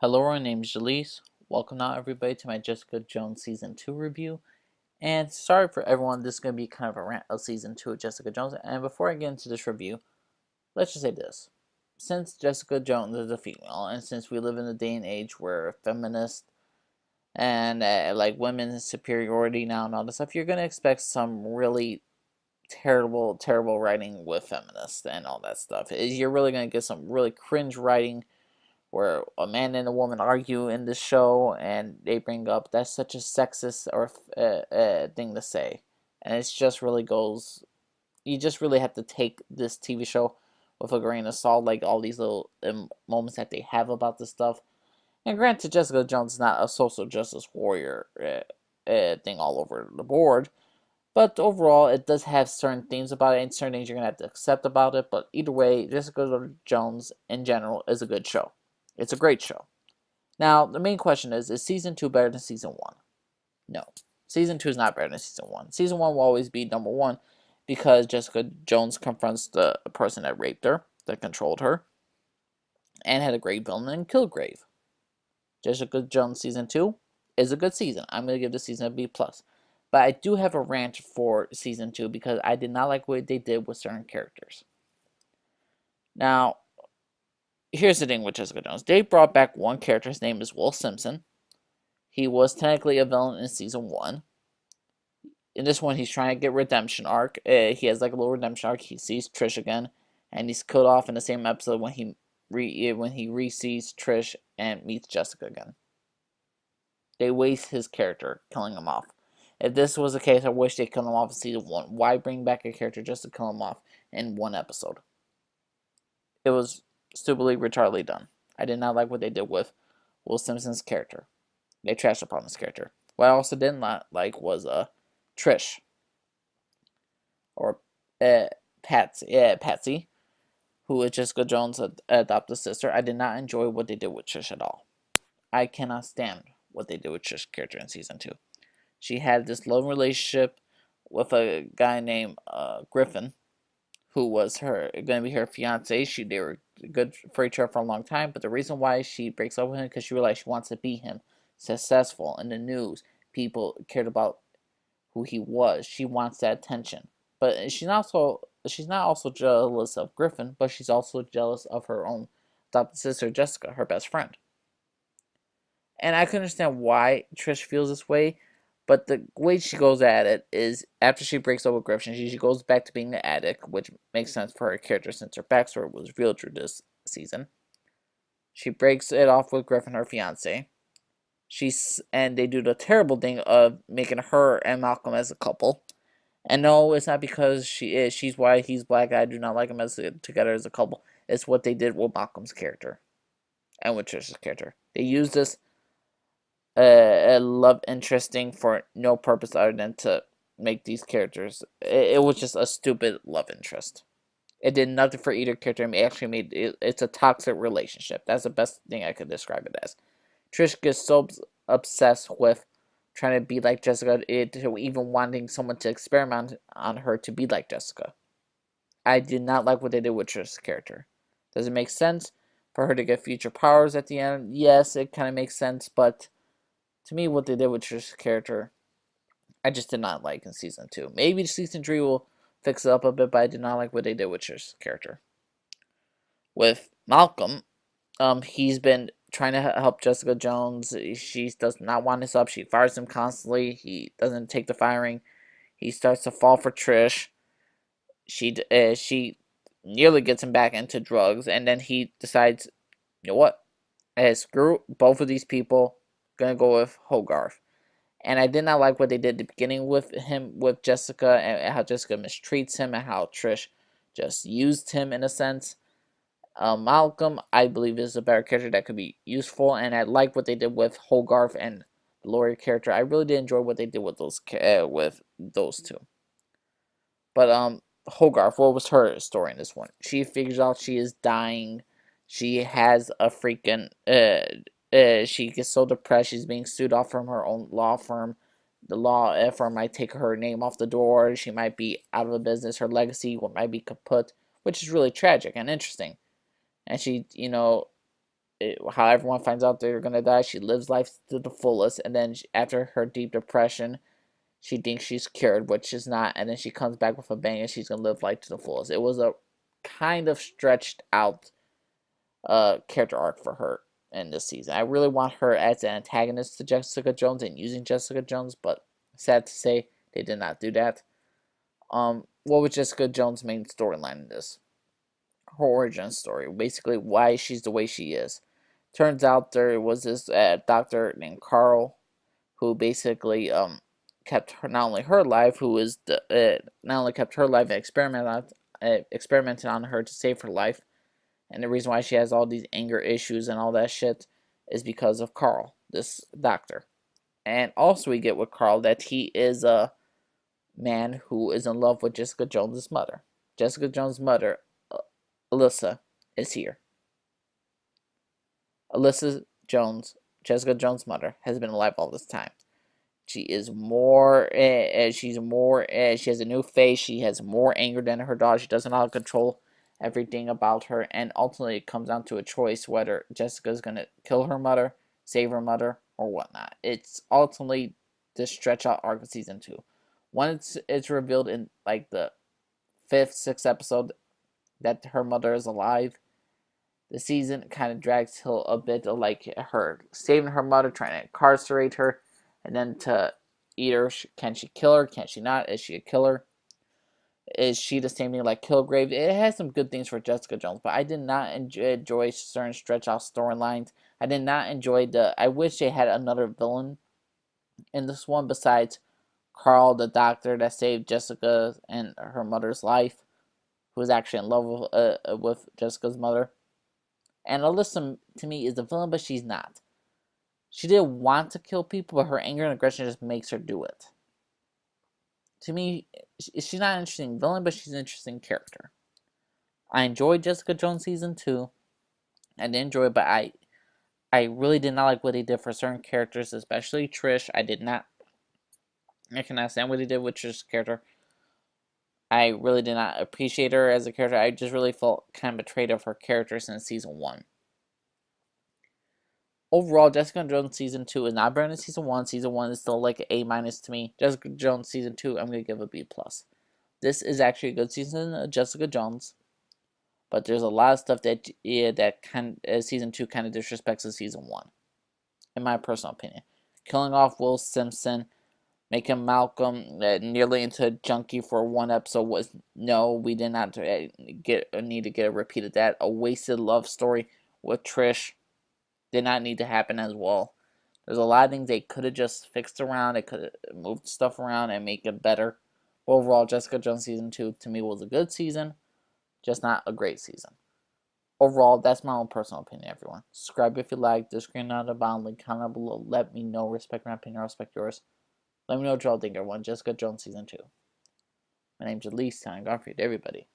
Hello, my name's Jaleese. Welcome now, everybody, to my Jessica Jones Season 2 review. And sorry for everyone, this is going to be kind of a rant of Season 2 of Jessica Jones. And before I get into this review, let's just say this. Since Jessica Jones is a female, and since we live in a day and age where feminists and like women's superiority now and all this stuff, you're going to expect some really terrible writing with feminists and all that stuff. You're really going to get some really cringe writing where a man and a woman argue in this show and they bring up that's such a sexist or thing to say, and it's just really goes. You just really have to take this TV show with a grain of salt, like all these little moments that they have about this stuff. And granted, Jessica Jones is not a social justice warrior thing all over the board, but overall, it does have certain themes about it, and certain things you're gonna have to accept about it. But either way, Jessica Jones in general is a good show. It's a great show. Now, the main question is Season 2 better than Season 1? No. Season 2 is not better than Season 1. Season 1 will always be number 1 because Jessica Jones confronts the person that raped her, that controlled her, and had a great villain in Kilgrave. Jessica Jones Season 2 is a good season. I'm going to give the season a B+. But I do have a rant for Season 2 because I did not like what they did with certain characters. Now, here's the thing with Jessica Jones. They brought back one character. His name is Will Simpson. He was technically a villain in Season 1. In this one, he's trying to get redemption arc. He has like a little redemption arc. He sees Trish again, and he's killed off in the same episode when he re-sees Trish and meets Jessica again. They waste his character, killing him off. If this was the case, I wish they killed him off in Season 1. Why bring back a character just to kill him off in one episode? It was stupidly, retardedly done. I did not like what they did with Will Simpson's character. They trashed upon this character. What I also did not like was Trish or Patsy, who is Jessica Jones' adopted sister. I did not enjoy what they did with Trish at all. I cannot stand what they did with Trish's character in Season 2. She had this love relationship with a guy named Griffin, who was going to be her fiance. They were good for each other for a long time, but the reason why she breaks up with him because she realized she wants to be him, successful in the news. People cared about who he was. She wants that attention, but she's not also jealous of Griffin, but she's also jealous of her own adopted sister Jessica, her best friend. And I can understand why Trish feels this way, but the way she goes at it is after she breaks up with Griffin, she goes back to being the addict, which makes sense for her character since her backstory was revealed through this season. She breaks it off with Griffin, her fiance. And they do the terrible thing of making her and Malcolm as a couple. And no, it's not because she's white, he's black. I do not like them together as a couple. It's what they did with Malcolm's character and with Trish's character. They used this love interesting for no purpose other than to make these characters. It was just a stupid love interest. It did nothing for either character. It actually made it's a toxic relationship. That's the best thing I could describe it as. Trish gets so obsessed with trying to be like Jessica, to even wanting someone to experiment on her to be like Jessica. I did not like what they did with Trish's character. Does it make sense for her to get future powers at the end? Yes, it kind of makes sense, but to me, what they did with Trish's character, I just did not like in Season 2. Maybe Season 3 will fix it up a bit, but I did not like what they did with Trish's character. With Malcolm, he's been trying to help Jessica Jones. She does not want this up. She fires him constantly. He doesn't take the firing. He starts to fall for Trish. She nearly gets him back into drugs, and then he decides, you know what? Screw both of these people. Gonna go with Hogarth. And I did not like what they did at the beginning with him, with Jessica, and how Jessica mistreats him, and how Trish just used him in a sense. Malcolm, I believe, is a better character that could be useful, and I like what they did with Hogarth and the lawyer character. I really did enjoy what they did with those two. But Hogarth, what was her story in this one? She figures out she is dying. She has a freaking she gets so depressed she's being sued off from her own law firm. The law firm might take her name off the door. She might be out of a business. Her legacy might be kaput, which is really tragic and interesting. And she, how everyone finds out they're gonna die. She lives life to the fullest, and then after her deep depression, she thinks she's cured, which is not, and then she comes back with a bang, and she's gonna live life to the fullest. It was a kind of stretched out character arc for her in this season. I really want her as an antagonist to Jessica Jones and using Jessica Jones, but sad to say they did not do that. What was Jessica Jones' main storyline in this? Her origin story, basically why she's the way she is. Turns out there was this doctor named Karl who basically kept her, not only her life, who was not only kept her life and experimented on her to save her life, and the reason why she has all these anger issues and all that shit is because of Karl, this doctor. And also we get with Karl that he is a man who is in love with Jessica Jones' mother. Jessica Jones' mother, Alyssa, is here. Alyssa Jones, Jessica Jones' mother, has been alive all this time. She is more, she has a new face, she has more anger than her daughter, she doesn't know how to control everything about her, and ultimately it comes down to a choice whether Jessica's gonna kill her mother, save her mother, or whatnot. It's ultimately the stretch out arc of season 2. Once it's revealed in like the 5th, 6th episode that her mother is alive, the season kind of drags till a bit of like her saving her mother, trying to incarcerate her, and then to eat her. Can she kill her? Can she not? Is she a killer? Is she the same thing like Kilgrave? It has some good things for Jessica Jones, but I did not enjoy certain stretch out storylines. I did not enjoy I wish they had another villain in this one besides Karl, the doctor that saved Jessica and her mother's life, who was actually in love with Jessica's mother. And Alyssa, to me, is the villain, but she's not. She didn't want to kill people, but her anger and aggression just makes her do it. To me, she's not an interesting villain, but she's an interesting character. I enjoyed Jessica Jones season 2. I did enjoy it, but I really did not like what they did for certain characters, especially Trish. I cannot stand what they did with Trish's character. I really did not appreciate her as a character. I just really felt kind of betrayed of her character since season 1. Overall, Jessica Jones season 2 is not better than season 1. Season 1 is still like an A- to me. Jessica Jones season 2, I'm going to give a B+. This is actually a good season of Jessica Jones, but there's a lot of stuff that season 2 kind of disrespects season 1, in my personal opinion. Killing off Will Simpson, making Malcolm nearly into a junkie for one episode was no. We did not need to get a repeat of that. A wasted love story with Trish did not need to happen as well. There's a lot of things they could have just fixed around. They could have moved stuff around and make it better. Overall, Jessica Jones season 2 to me was a good season, just not a great season. Overall, that's my own personal opinion, everyone. Subscribe if you like. Disagree on the bottom. Link comment below. Let me know. Respect my opinion. Respect yours. Let me know what y'all think, everyone. Jessica Jones season 2. My name's Elise. Signing off for you to everybody.